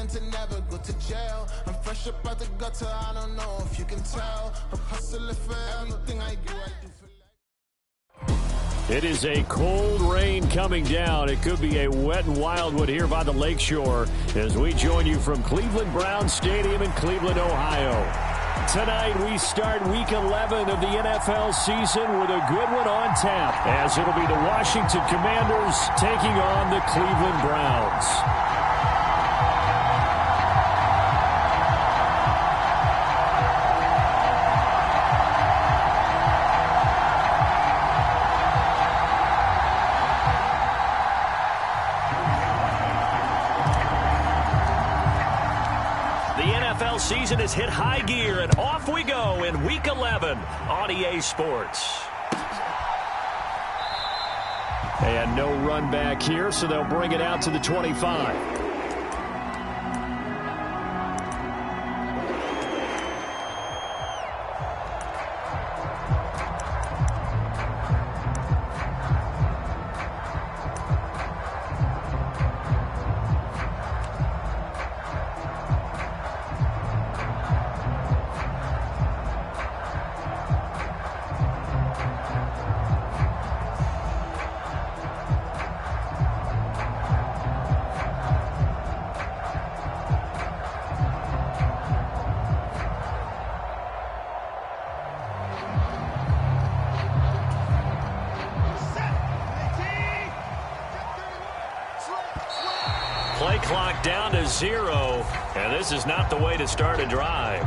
praying to never go to jail. I'm fresh up out the gutter, I don't know if you can tell. I'm hustling for everything I do for life. It is a cold rain coming down. It could be a wet and wild one here by the lakeshore as we join you from Cleveland Browns Stadium in Cleveland, Ohio. Tonight, we start Week 11 of the NFL season with a good one on tap, as it'll be the Washington Commanders taking on the Cleveland Browns. Season has hit high gear, and off we go in Week 11 on EA Sports. And no run back here, so they'll bring it out to the 25. Play clock down to 0, and this is not the way to start a drive.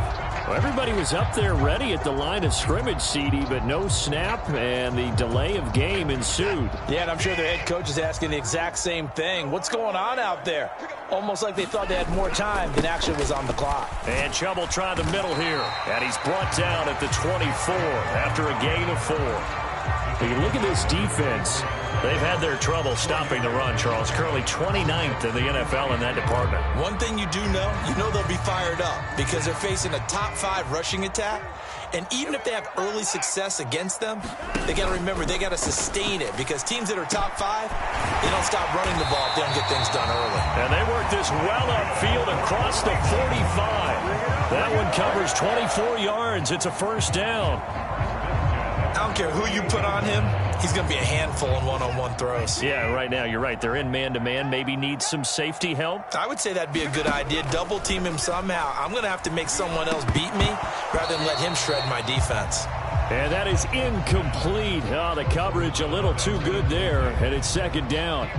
Well, everybody was up there ready at the line of scrimmage, CD, but no snap, and the delay of game ensued. Yeah, and I'm sure their head coach is asking the exact same thing. What's going on out there? Almost like they thought they had more time than actually was on the clock. And Chubb will try the middle here, and he's brought down at the 24 after a gain of 4. When you look at this defense, they've had their trouble stopping the run, Charles. Currently 29th in the NFL in that department. One thing you do know, they'll be fired up because they're facing a top 5 rushing attack. And even if they have early success against them, they got to remember they got to sustain it because teams that are top 5, they don't stop running the ball if they don't get things done early. And they work this well upfield across the 45. That one covers 24 yards. It's a first down. I don't care who you put on him, he's going to be a handful in one-on-one throws. Yeah, right now, you're right. They're in man-to-man. Maybe need some safety help. I would say that'd be a good idea. Double team him somehow. I'm going to have to make someone else beat me rather than let him shred my defense. And that is incomplete. Oh, the coverage a little too good there, and it's second down.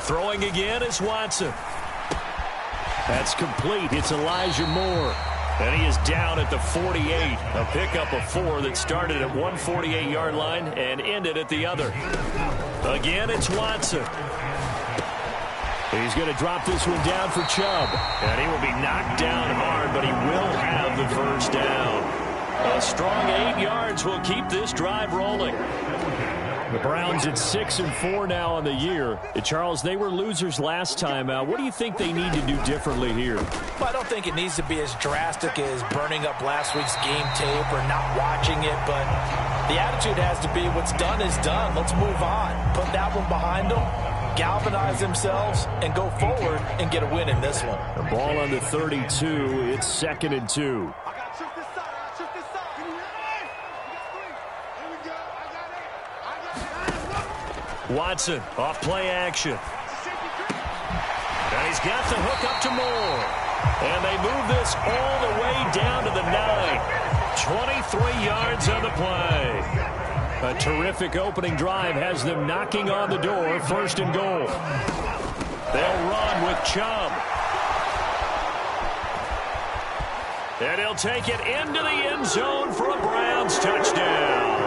Throwing again is Watson. That's complete. It's Elijah Moore. And he is down at the 48. A pickup of 4 that started at 148-yard line and ended at the other. Again, it's Watson. He's going to drop this one down for Chubb. And he will be knocked down hard, but he will have the first down. A strong 8 yards will keep this drive rolling. The Browns at 6-4 now on the year. Charles, they were losers last time out. What do you think they need to do differently here? Well, I don't think it needs to be as drastic as burning up last week's game tape or not watching it, but the attitude has to be what's done is done. Let's move on. Put that one behind them, galvanize themselves, and go forward and get a win in this one. The ball on the 32. It's 2nd and 2. Watson, off play action. And he's got the hook up to Moore. And they move this all the way down to the 9. 23 yards on the play. A terrific opening drive has them knocking on the door, 1st and goal. They'll run with Chubb. And he'll take it into the end zone for a Browns touchdown.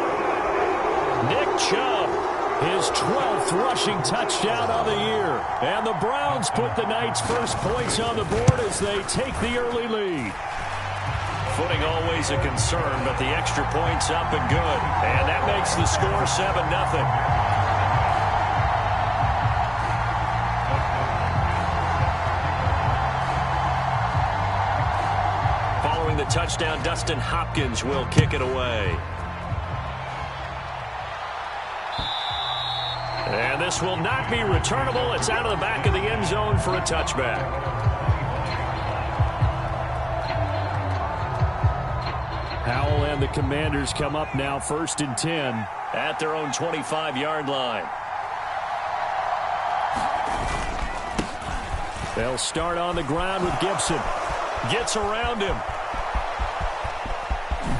Nick Chubb. His 12th rushing touchdown of the year. And the Browns put the night's first points on the board as they take the early lead. Footing always a concern, but the extra point's up and good. And that makes the score 7-0. Following the touchdown, Dustin Hopkins will kick it away. And this will not be returnable. It's out of the back of the end zone for a touchback. Howell and the Commanders come up now 1st and 10 at their own 25-yard line. They'll start on the ground with Gibson. Gets around him.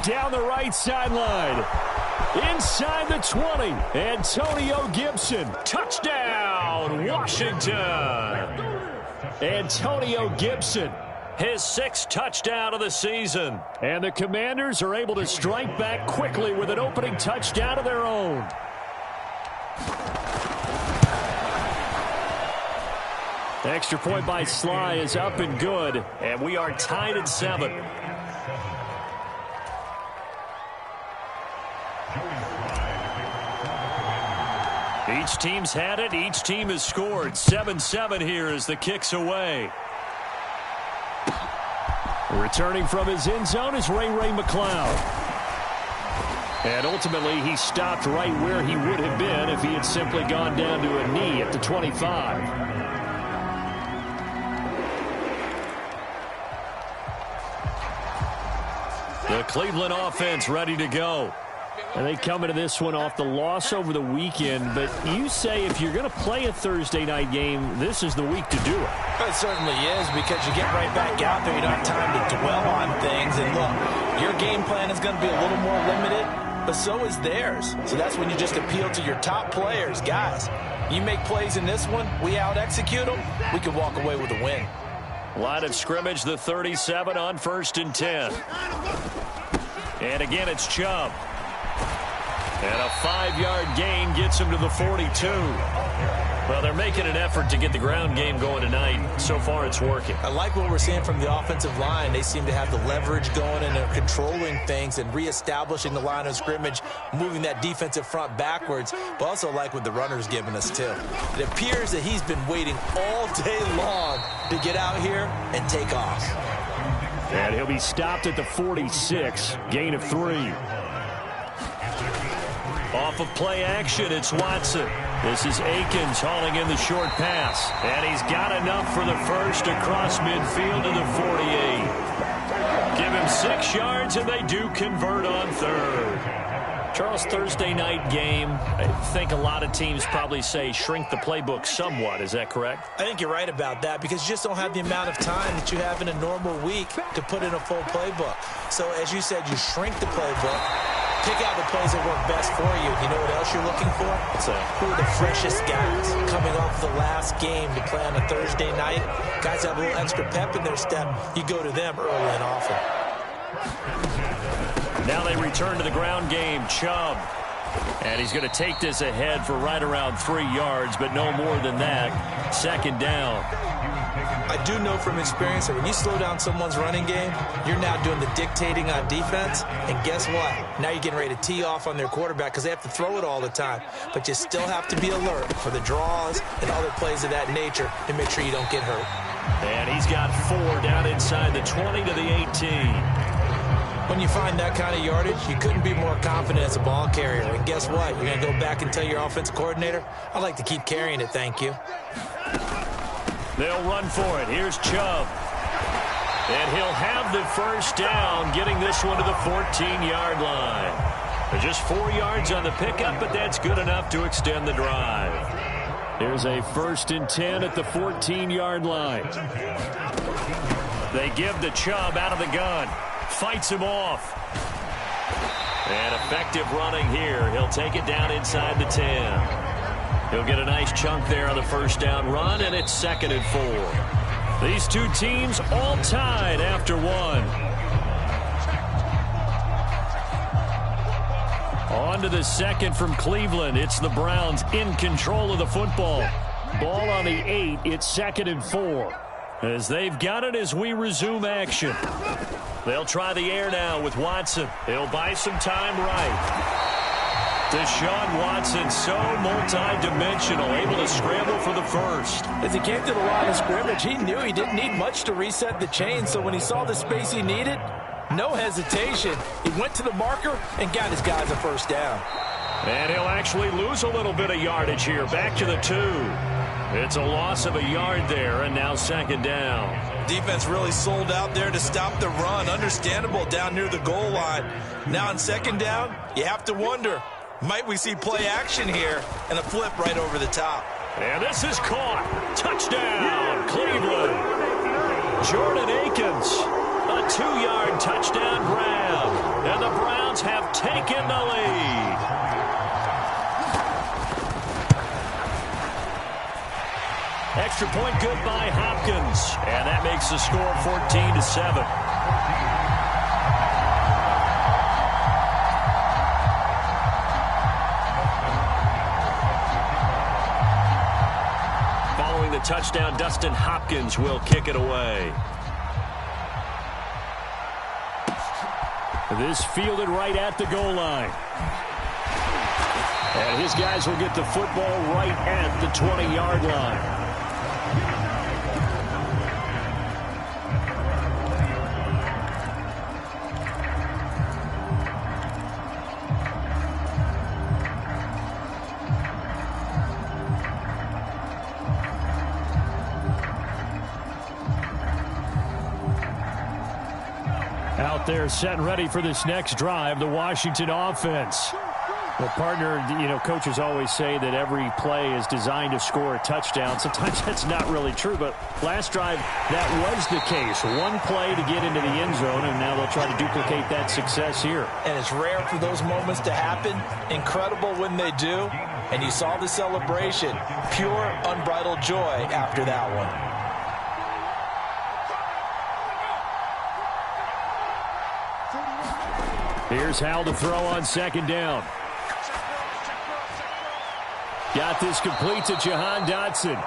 Down the right sideline. Inside the 20. Antonio Gibson. Touchdown, Washington. Antonio Gibson. His 6th touchdown of the season. And the Commanders are able to strike back quickly with an opening touchdown of their own. Extra point by Sly is up and good. And we are tied at 7. Each team's had it. Each team has scored. 7-7 here as the kick's away. Returning from his end zone is Ray McCloud. And ultimately, he stopped right where he would have been if he had simply gone down to a knee at the 25. The Cleveland offense ready to go. And they come into this one off the loss over the weekend. But you say if you're going to play a Thursday night game, this is the week to do it. It certainly is, because you get right back out there. You don't have time to dwell on things. And look, your game plan is going to be a little more limited, but so is theirs. So that's when you just appeal to your top players. Guys, you make plays in this one, we out-execute them, we can walk away with a win. Line of scrimmage, the 37 on 1st and 10. And again, it's Chubb. And a 5-yard gain gets him to the 42. Well, they're making an effort to get the ground game going tonight. So far, it's working. I like what we're seeing from the offensive line. They seem to have the leverage going, and they're controlling things and reestablishing the line of scrimmage, moving that defensive front backwards. But also like what the runner's giving us, too. It appears that he's been waiting all day long to get out here and take off. And he'll be stopped at the 46. Gain of 3. Off of play action, it's Watson. This is Akins hauling in the short pass. And he's got enough for the first across midfield to the 48. Give him 6 yards, and they do convert on 3rd. Charles, Thursday night game, I think a lot of teams probably say shrink the playbook somewhat. Is that correct? I think you're right about that, because you just don't have the amount of time that you have in a normal week to put in a full playbook. So, as you said, you shrink the playbook. Pick out the plays that work best for you. You know what else you're looking for? So, who are the freshest guys coming off the last game to play on a Thursday night? Guys have a little extra pep in their step. You go to them early and often. Now they return to the ground game. Chubb. And he's going to take this ahead for right around 3 yards, but no more than that. 2nd down. I do know from experience that when you slow down someone's running game, you're now doing the dictating on defense. And guess what? Now you're getting ready to tee off on their quarterback because they have to throw it all the time. But you still have to be alert for the draws and other plays of that nature to make sure you don't get hurt. And he's got 4 down inside the 20 to the 18. When you find that kind of yardage, you couldn't be more confident as a ball carrier. And guess what? You're going to go back and tell your offensive coordinator, I'd like to keep carrying it, thank you. They'll run for it. Here's Chubb. And he'll have the first down, getting this one to the 14-yard line. They're just 4 yards on the pickup, but that's good enough to extend the drive. Here's a 1st and 10 at the 14-yard line. They give the Chubb out of the gun. Fights him off. And effective running here. He'll take it down inside the 10. He'll get a nice chunk there on the first down run, and it's 2nd and 4. These two teams all tied after 1. On to the 2nd from Cleveland. It's the Browns in control of the football. Ball on the 8. It's 2nd and 4. As they've got it as we resume action. They'll try the air now with Watson. He'll buy some time right. Deshaun Watson, so multi-dimensional, able to scramble for the first. As he came to the line of scrimmage, he knew he didn't need much to reset the chain, so when he saw the space he needed, no hesitation. He went to the marker and got his guys a first down. And he'll actually lose a little bit of yardage here. Back to the 2. It's a loss of a yard there, and now second down. Defense really sold out there to stop the run. Understandable down near the goal line. Now on second down, you have to wonder, might we see play action here and a flip right over the top? And this is caught. Touchdown, Cleveland. Jordan Akins, a 2-yard touchdown grab. And the Browns have taken the lead. Extra point good by Hopkins. And that makes the score 14-7. Following the touchdown, Dustin Hopkins will kick it away. This fielded right at the goal line. And his guys will get the football right at the 20-yard line. Out there set and ready for this next drive, the Washington offense. Well, partner, coaches always say that every play is designed to score a touchdown. Sometimes that's not really true, but last drive, that was the case. One play to get into the end zone, and now they'll try to duplicate that success here. And it's rare for those moments to happen. Incredible when they do. And you saw the celebration. Pure, unbridled joy after that one. Here's Howell to throw on second down. Got this complete to Jahan Dotson.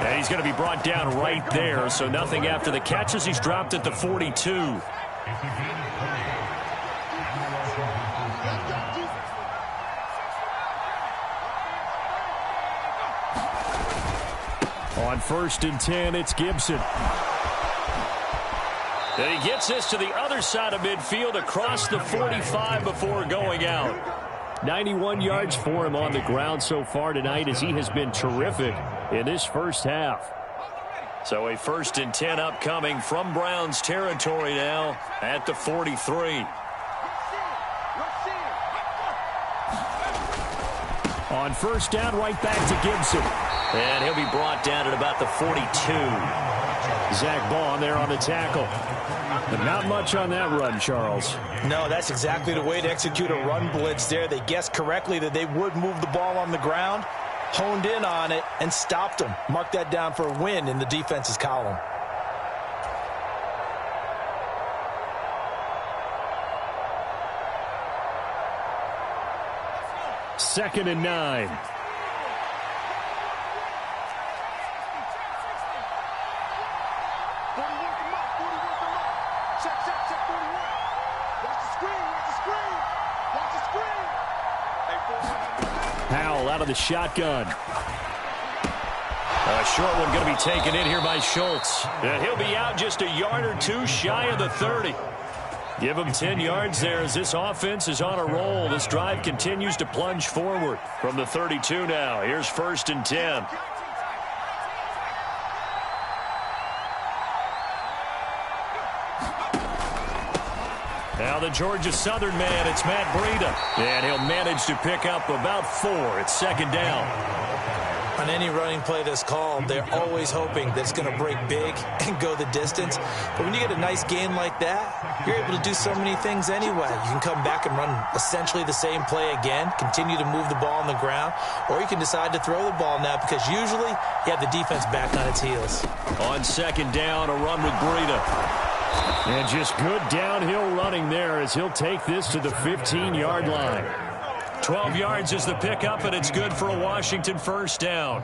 And he's going to be brought down right there, so nothing after the catches. He's dropped at the 42. On 1st and 10, it's Gibson. And he gets this to the other side of midfield across the 45 before going out. 91 yards for him on the ground so far tonight as he has been terrific in this first half. So a 1st and 10 upcoming from Browns territory now at the 43. On 1st down, right back to Gibson. And he'll be brought down at about the 42. Zach Baum there on the tackle. But not much on that run, Charles. No, that's exactly the way to execute a run blitz there. They guessed correctly that they would move the ball on the ground, honed in on it, and stopped them. Mark that down for a win in the defense's column. Second and 9. Howell out of the shotgun. A short one going to be taken in here by Schultz. And he'll be out just a yard or two shy of the 30. Give him 10 yards there as this offense is on a roll. This drive continues to plunge forward from the 32 now. Here's 1st and 10. Now the Georgia Southern man, it's Matt Breida. And he'll manage to pick up about 4. It's second down. On any running play that's called, they're always hoping that it's going to break big and go the distance. But when you get a nice gain like that, you're able to do so many things anyway. You can come back and run essentially the same play again, continue to move the ball on the ground, or you can decide to throw the ball now because usually you have the defense back on its heels. On second down, a run with Breida. And just good downhill running there as he'll take this to the 15-yard line. 12 yards is the pickup, and it's good for a Washington first down.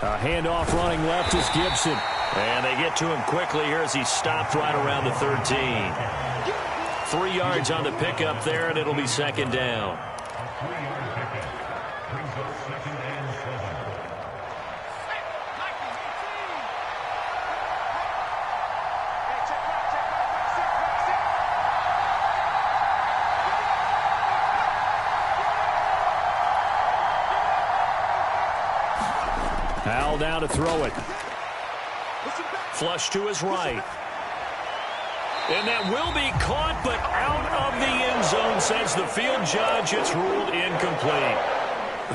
A handoff running left is Gibson. And they get to him quickly here as he stopped right around the 13. 3 yards on the pickup there, and it'll be second down. Howell down to throw it. Flush to his right. And that will be caught, but out of the end zone, says the field judge. It's ruled incomplete.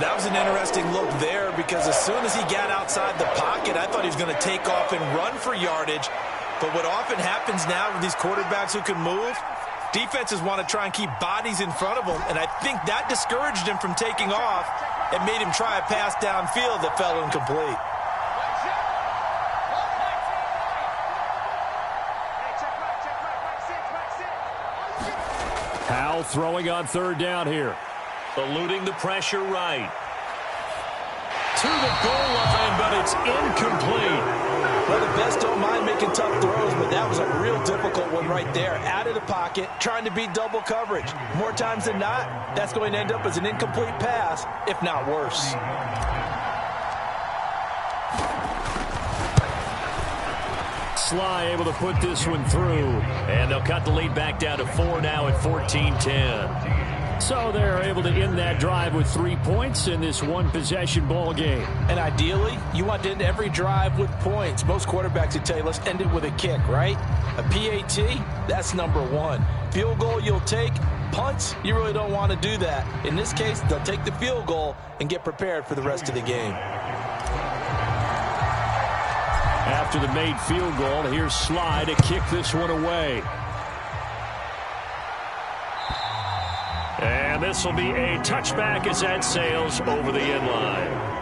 That was an interesting look there because as soon as he got outside the pocket, I thought he was going to take off and run for yardage. But what often happens now with these quarterbacks who can move, defenses want to try and keep bodies in front of them, and I think that discouraged him from taking off and made him try a pass downfield that fell incomplete. Howell throwing on third down here. Eluding the pressure right. To the goal line, but it's incomplete. Well, the best don't mind making tough throws, but that was a real difficult one right there. Out of the pocket, trying to beat double coverage. More times than not, that's going to end up as an incomplete pass, if not worse. Sly able to put this one through. And they'll cut the lead back down to 4 now at 14-10. So they're able to end that drive with 3 points in this one-possession ball game. And ideally, you want to end every drive with points. Most quarterbacks would tell you, let's end it with a kick, right? A PAT, that's number one. Field goal you'll take. Punts, you really don't want to do that. In this case, they'll take the field goal and get prepared for the rest of the game. After the made field goal, here's Sly to kick this one away. And this will be a touchback as that sails over the end line.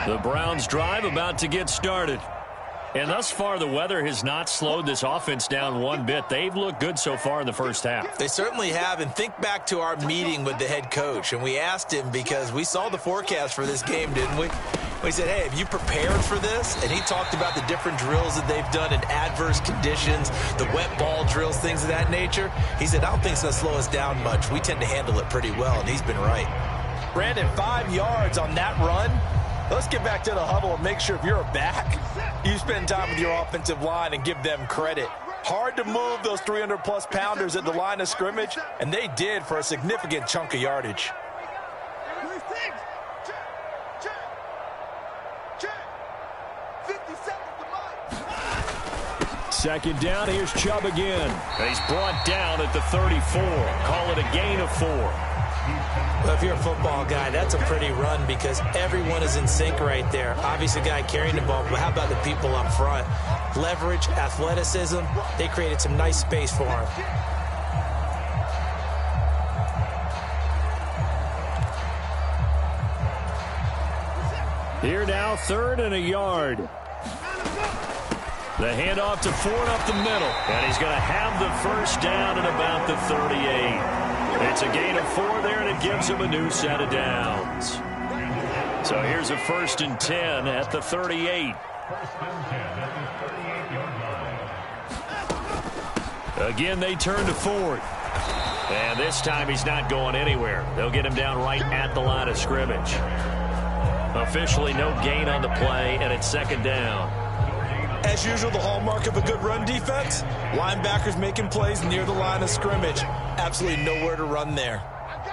The Browns drive about to get started. And thus far, the weather has not slowed this offense down one bit. They've looked good so far in the first half. They certainly have. And think back to our meeting with the head coach. And we asked him because we saw the forecast for this game, didn't we? We said, hey, have you prepared for this? And he talked about the different drills that they've done in adverse conditions, the wet ball drills, things of that nature. He said, I don't think it's going to slow us down much. We tend to handle it pretty well, and he's been right. Brandon, 5 yards on that run. Let's get back to the huddle and make sure if you're a back, you spend time with your offensive line and give them credit. Hard to move those 300-plus pounders at the line of scrimmage, and they did for a significant chunk of yardage. Second down, here's Chubb again. He's brought down at the 34. Call it a gain of 4. Well, if you're a football guy, that's a pretty run because everyone is in sync right there. Obviously, the guy carrying the ball, but how about the people up front? Leverage, athleticism, they created some nice space for him. Here now, 3rd and a yard. The handoff to Ford up the middle. And he's going to have the first down at about the 38. It's a gain of 4 there, and it gives him a new set of downs. So here's a 1st and 10 at the 38. Again, they turn to Ford. And this time he's not going anywhere. They'll get him down right at the line of scrimmage. Officially no gain on the play, and it's 2nd down. As usual, the hallmark of a good run defense, linebackers making plays near the line of scrimmage. Absolutely nowhere to run there.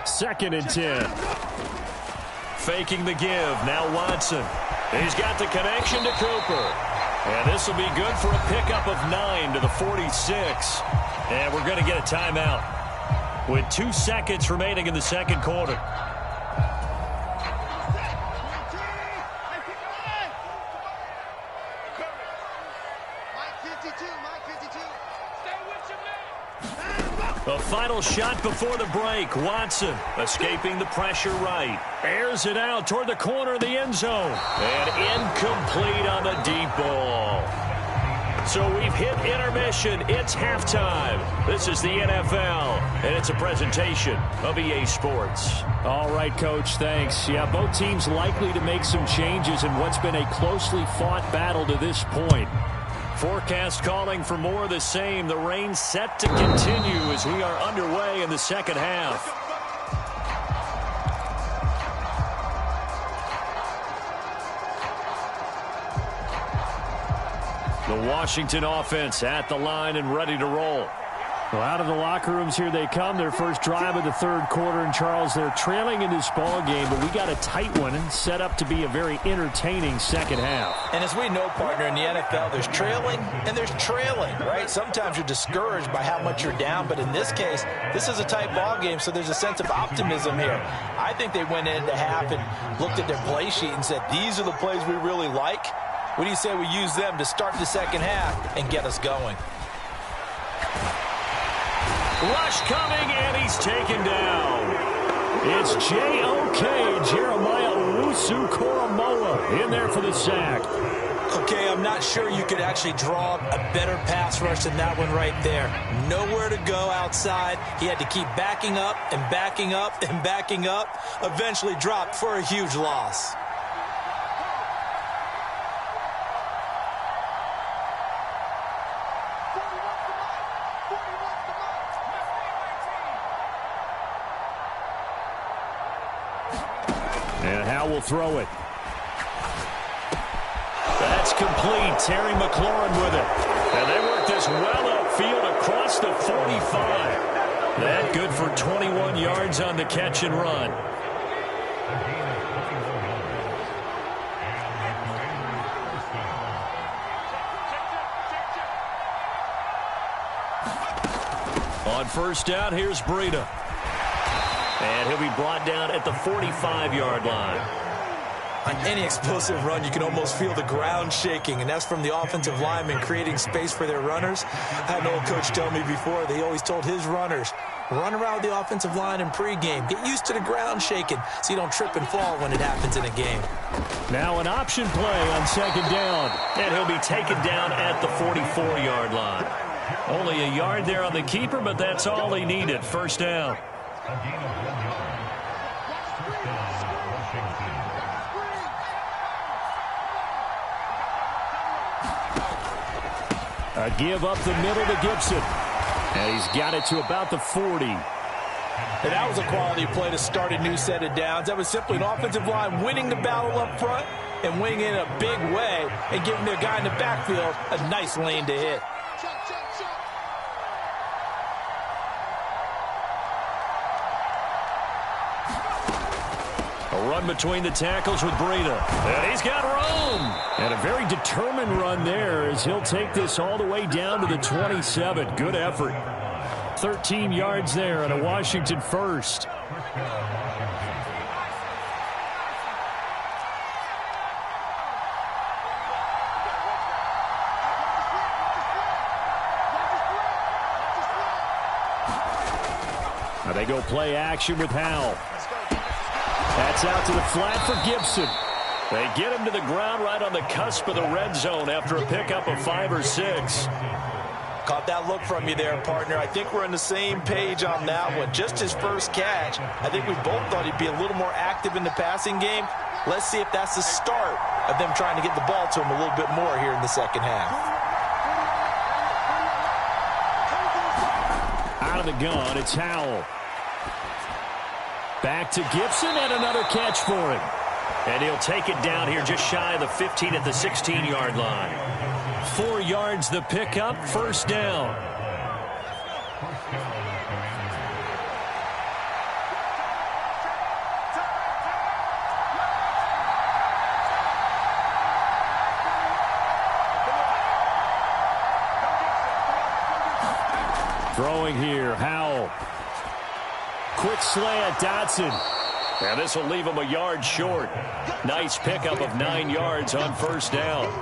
2nd and 10. Faking the give. Now Watson. He's got the connection to Cooper. And this will be good for a pickup of 9 to the 46. And we're going to get a timeout with 2 seconds remaining in the second quarter. A final shot before the break. Watson escaping the pressure right. Airs it out toward the corner of the end zone. And incomplete on the deep ball. So we've hit intermission. It's halftime. This is the NFL, and it's a presentation of EA Sports. All right, Coach, thanks. Yeah, both teams likely to make some changes in what's been a closely fought battle to this point. Forecast calling for more of the same. The rain set to continue as we are underway in the second half. The Washington offense at the line and ready to roll. Well, out of the locker rooms here they come. Their first drive of the third quarter. And, Charles, they're trailing in this ball game, but we got a tight one and set up to be a very entertaining second half. And as we know, partner, in the NFL, there's trailing and there's trailing, right? Sometimes you're discouraged by how much you're down, but in this case, this is a tight ball game, so there's a sense of optimism here. I think they went into half and looked at their play sheet and said, these are the plays we really like. What do you say we use them to start the second half and get us going? Rush coming, and he's taken down. It's J.O.K. Jeremiah Owusu-Koramoah in there for the sack. Okay, I'm not sure you could actually draw a better pass rush than that one right there. Nowhere to go outside. He had to keep backing up and backing up and backing up. Eventually dropped for a huge loss. And Howe will throw it. That's complete. Terry McLaurin with it. And they work this well upfield across the 45. That good for 21 yards on the catch and run. On first down, here's Breida. And he'll be brought down at the 45-yard line. On any explosive run, you can almost feel the ground shaking, and that's from the offensive linemen creating space for their runners. I had an old coach tell me before, they always told his runners, run around the offensive line in pregame. Get used to the ground shaking so you don't trip and fall when it happens in a game. Now an option play on second down. And he'll be taken down at the 44-yard line. Only a yard there on the keeper, but that's all he needed. First down. A give up the middle to Gibson. And he's got it to about the 40. And that was a quality play to start a new set of downs. That was simply an offensive line winning the battle up front and winning it in a big way and giving their guy in the backfield a nice lane to hit. A run between the tackles with Breida. And he's got room. And a very determined run there as he'll take this all the way down to the 27. Good effort. 13 yards there and a Washington first. Now they go play action with Howell. That's out to the flat for Gibson. They get him to the ground right on the cusp of the red zone after a pickup of 5 or 6. Caught that look from you there, partner. I think we're on the same page on that one. Just his first catch. I think we both thought he'd be a little more active in the passing game. Let's see if that's the start of them trying to get the ball to him a little bit more here in the second half. Out of the gun, it's Howell. Back to Gibson and another catch for him. And he'll take it down here just shy of the 15 at the 16-yard line. 4 yards the pickup, first down. Throwing here, Howell. Quick slant, Dotson. And this will leave him a yard short. Nice pickup of 9 yards on first down.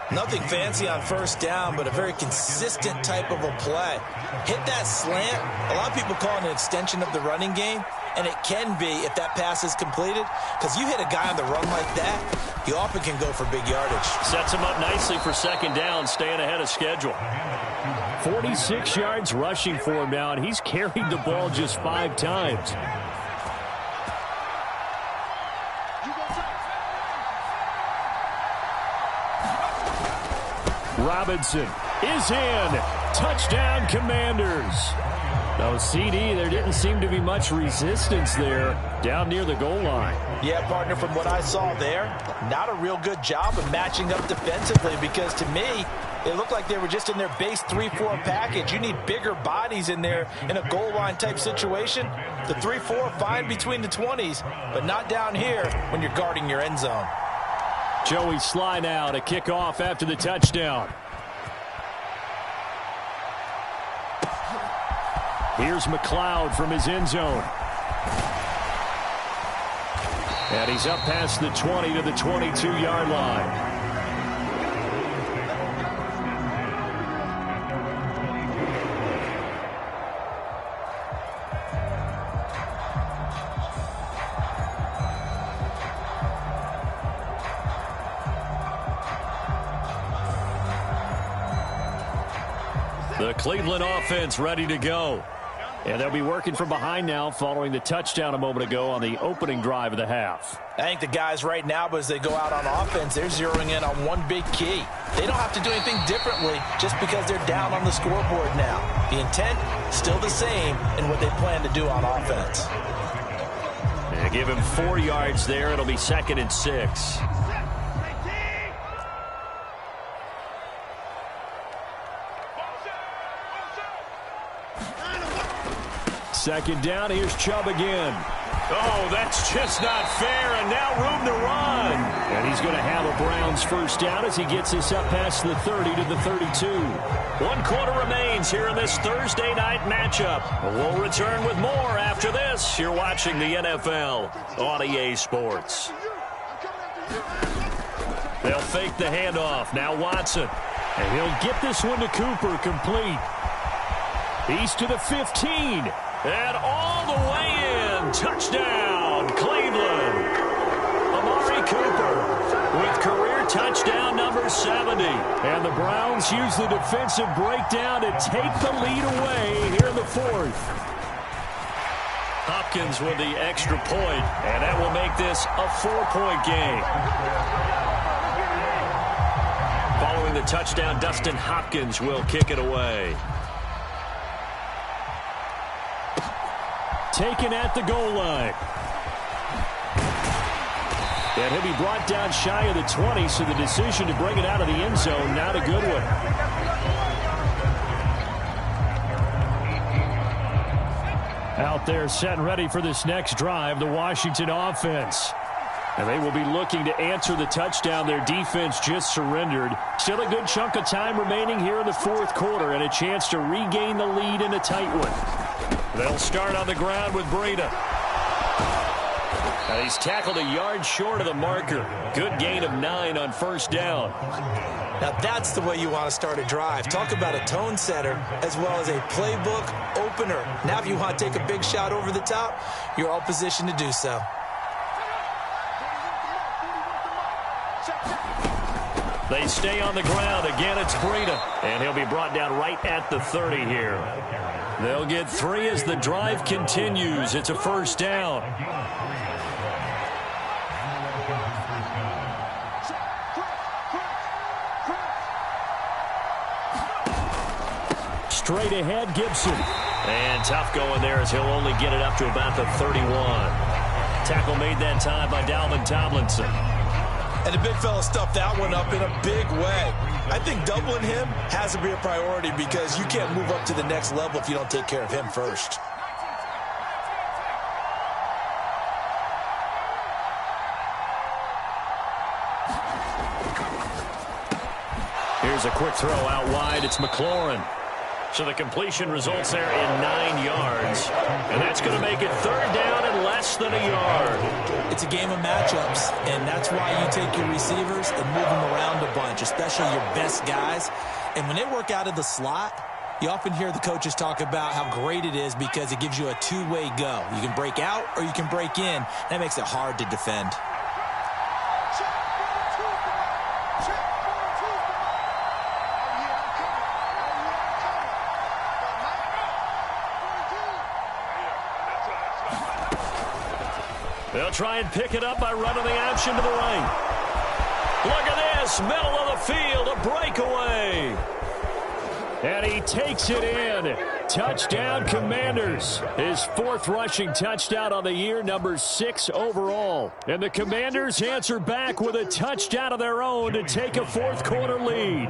Nothing fancy on first down, but a very consistent type of a play. Hit that slant. A lot of people call it an extension of the running game, and it can be if that pass is completed, because you hit a guy on the run like that, he often can go for big yardage. Sets him up nicely for second down, staying ahead of schedule. 46 yards rushing for him now, and he's carried the ball just 5 times. Robinson is in. Touchdown, Commanders. No, CD, there didn't seem to be much resistance there down near the goal line. Yeah, partner, from what I saw there, not a real good job of matching up defensively because to me, it looked like they were just in their base 3-4 package. You need bigger bodies in there in a goal line type situation. The 3-4 fine between the 20s, but not down here when you're guarding your end zone. Joey Sly now to kick off after the touchdown. Here's McLeod from his end zone. And he's up past the 20 to the 22-yard line. The Cleveland offense ready to go. And they'll be working from behind now following the touchdown a moment ago on the opening drive of the half. I think the guys right now, as they go out on offense, they're zeroing in on one big key. They don't have to do anything differently just because they're down on the scoreboard now. The intent, still the same in what they plan to do on offense. And give him 4 yards there. It'll be 2nd and 6. Second down, here's Chubb again. Oh, that's just not fair, and now room to run. And he's going to have a Browns first down as he gets this up past the 30 to the 32. 1 quarter remains here in this Thursday night matchup. We'll return with more after this. You're watching the NFL on EA Sports. They'll fake the handoff. Now Watson. And he'll get this one to Cooper, complete. He's to the 15. And all the way in. Touchdown, Cleveland. Amari Cooper with career touchdown number 70. And the Browns use the defensive breakdown to take the lead away here in the 4th. Hopkins with the extra point, and that will make this a 4-point game. Following the touchdown, Dustin Hopkins will kick it away. Taken at the goal line. And he'll be brought down shy of the 20, so the decision to bring it out of the end zone, not a good one. Out there set and ready for this next drive, the Washington offense. And they will be looking to answer the touchdown their defense just surrendered. Still a good chunk of time remaining here in the 4th quarter and a chance to regain the lead in a tight one. They'll start on the ground with Breida. And he's tackled a yard short of the marker. Good gain of 9 on first down. Now that's the way you want to start a drive. Talk about a tone setter as well as a playbook opener. Now if you want to take a big shot over the top, you're all positioned to do so. They stay on the ground. Again, it's Breida. And he'll be brought down right at the 30 here. They'll get 3 as the drive continues. It's a first down. Straight ahead, Gibson. And tough going there as he'll only get it up to about the 31. Tackle made that time by Dalvin Tomlinson. And the big fella stuffed that one up in a big way. I think doubling him has to be a priority because you can't move up to the next level if you don't take care of him first. Here's a quick throw out wide. It's McLaurin. So the completion results there in 9 yards. And that's going to make it 3rd down and less than a yard. It's a game of matchups, and that's why you take your receivers and move them around a bunch, especially your best guys. And when they work out of the slot, you often hear the coaches talk about how great it is because it gives you a two-way go. You can break out or you can break in. That makes it hard to defend. They'll try and pick it up by running the option to the right. Look at this, middle of the field, a breakaway. And he takes it in. Touchdown, Commanders. His 4th rushing touchdown on the year, number 6 overall. And the Commanders answer back with a touchdown of their own to take a 4th quarter lead.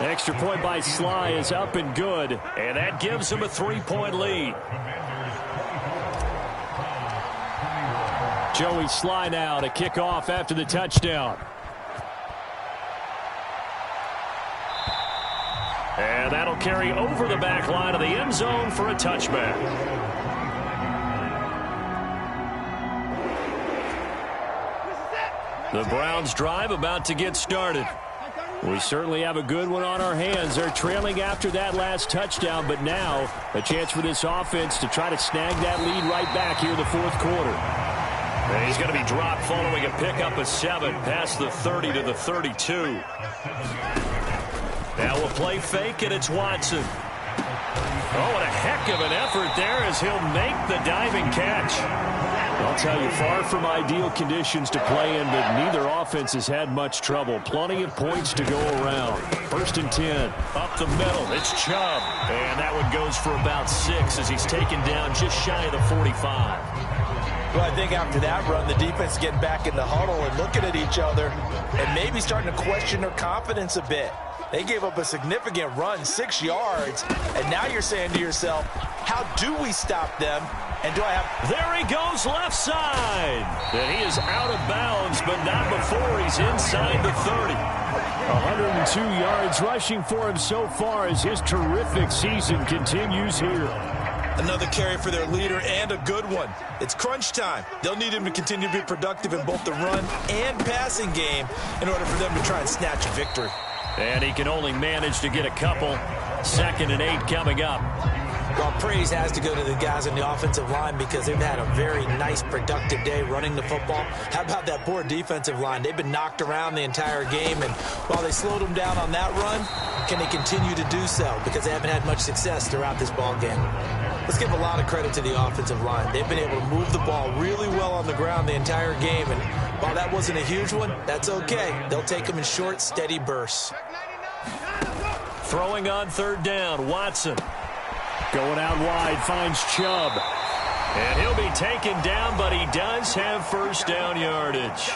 Extra point by Sly is up and good, and that gives him a 3-point lead. Joey Sly now to kick off after the touchdown. And that'll carry over the back line of the end zone for a touchback. The Browns drive about to get started. We certainly have a good one on our hands. They're trailing after that last touchdown, but now a chance for this offense to try to snag that lead right back here in the 4th quarter. And he's going to be dropped following a pickup of 7 past the 30 to the 32. Now we'll play fake, and it's Watson. Oh, what a heck of an effort there as he'll make the diving catch. I'll tell you, far from ideal conditions to play in, but neither offense has had much trouble. Plenty of points to go around. 1st and 10. Up the middle, it's Chubb. And that one goes for about 6 as he's taken down just shy of the 45. Well, I think after that run, the defense getting back in the huddle and looking at each other and maybe starting to question their confidence a bit. They gave up a significant run, 6 yards, and now you're saying to yourself, how do we stop them? And do I have... There he goes left side. And he is out of bounds, but not before he's inside the 30. 102 yards rushing for him so far as his terrific season continues here. Another carry for their leader and a good one. It's crunch time. They'll need him to continue to be productive in both the run and passing game in order for them to try and snatch a victory. And he can only manage to get a couple. 2nd and 8 coming up. Well, praise has to go to the guys on the offensive line because they've had a very nice, productive day running the football. How about that poor defensive line? They've been knocked around the entire game, and while they slowed them down on that run, can they continue to do so? Because they haven't had much success throughout this ball game. Let's give a lot of credit to the offensive line. They've been able to move the ball really well on the ground the entire game, and while that wasn't a huge one, that's okay. They'll take them in short, steady bursts. Throwing on 3rd down, Watson. Going out wide, finds Chubb. And he'll be taken down, but he does have 1st down yardage.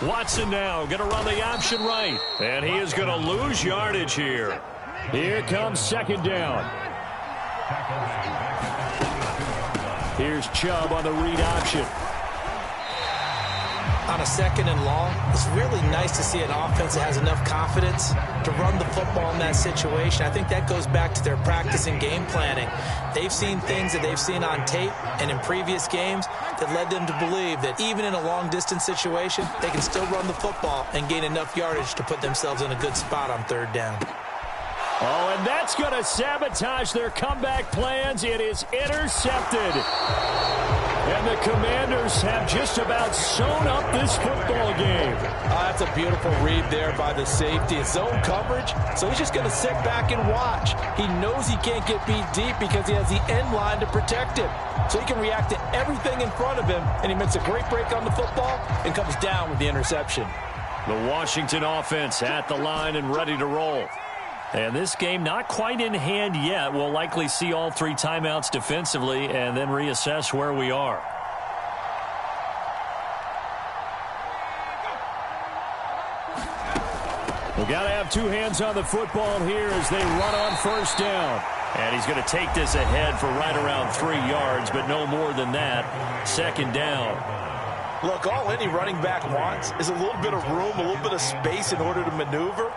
Watson now going to run the option right. And he is going to lose yardage here. Here comes 2nd down. Here's Chubb on the read option. On a 2nd and long, it's really nice to see an offense that has enough confidence to run the football in that situation. I think that goes back to their practice and game planning. They've seen things that they've seen on tape and in previous games that led them to believe that even in a long-distance situation, they can still run the football and gain enough yardage to put themselves in a good spot on 3rd down. Oh, and that's going to sabotage their comeback plans. It is intercepted. And the Commanders have just about sewn up this football game. That's a beautiful read there by the safety. It's zone coverage, so he's just going to sit back and watch. He knows he can't get beat deep because he has the end line to protect him. So he can react to everything in front of him, and he makes a great break on the football and comes down with the interception. The Washington offense at the line and ready to roll. And this game not quite in hand yet. We'll likely see all 3 timeouts defensively and then reassess where we are. We've got to have 2 hands on the football here as they run on 1st down. And he's going to take this ahead for right around 3 yards, but no more than that. 2nd down. Look, all any running back wants is a little bit of room, a little bit of space in order to maneuver.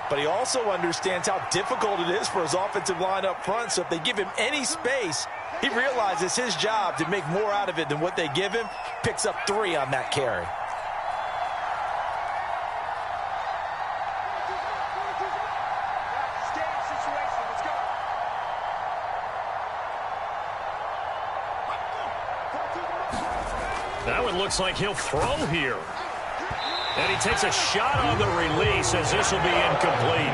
But he also understands how difficult it is for his offensive line up front. So if they give him any space, he realizes his job to make more out of it than what they give him. Picks up 3 on that carry. That one looks like he'll throw here. And he takes a shot on the release as this will be incomplete.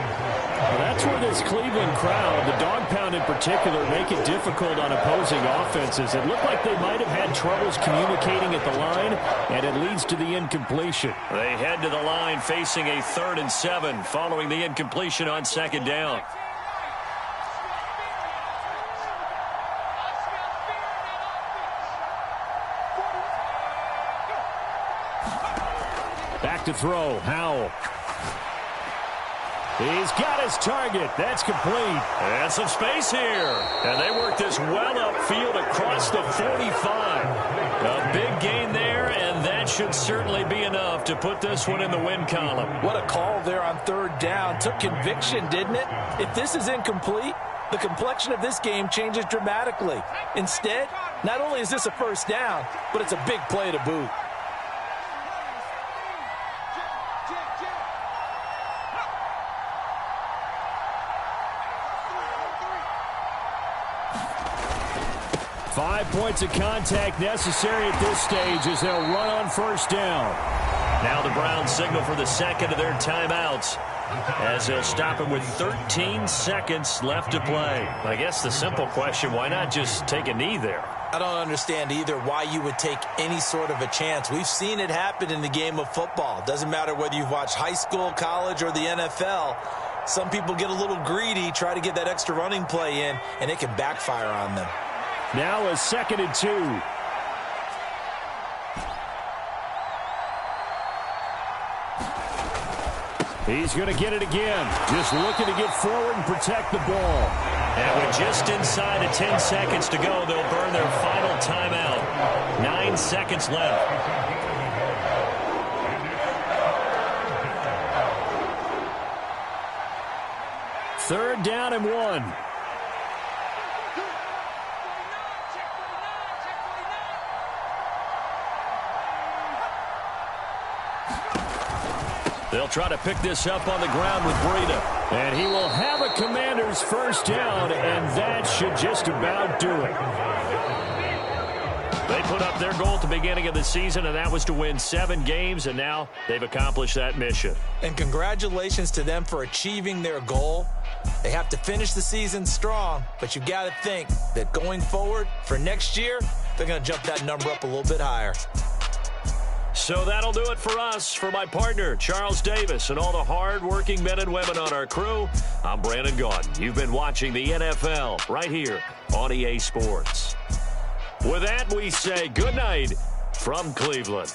Well, that's where this Cleveland crowd, the dog pound in particular, make it difficult on opposing offenses. It looked like they might have had troubles communicating at the line, and it leads to the incompletion. They head to the line facing a 3rd and 7 following the incompletion on 2nd down. Back to throw, Howell. He's got his target. That's complete. And some space here. And they work this well upfield across the 45. A big gain there, and that should certainly be enough to put this one in the win column. What a call there on 3rd down. Took conviction, didn't it? If this is incomplete, the complexion of this game changes dramatically. Instead, not only is this a 1st down, but it's a big play to boot. Five points of contact necessary at this stage as they'll run on 1st down. Now the Browns signal for the 2nd of their timeouts as they'll stop him with 13 seconds left to play. I guess the simple question, why not just take a knee there? I don't understand either why you would take any sort of a chance. We've seen it happen in the game of football. Doesn't matter whether you've watched high school, college, or the NFL. Some people get a little greedy, try to get that extra running play in, and it can backfire on them. Now a 2nd and 2. He's going to get it again. Just looking to get forward and protect the ball. And with just inside of 10 seconds to go, they'll burn their final timeout. 9 seconds left. Third down and 1. They'll try to pick this up on the ground with Breida. And he will have a Commander's 1st down, and that should just about do it. They put up their goal at the beginning of the season, and that was to win 7 games, and now they've accomplished that mission. And congratulations to them for achieving their goal. They have to finish the season strong, but you've got to think that going forward for next year, they're going to jump that number up a little bit higher. So that'll do it for us. For my partner, Charles Davis, and all the hard-working men and women on our crew, I'm Brandon Gaudin. You've been watching the NFL right here on EA Sports. With that, we say good night from Cleveland.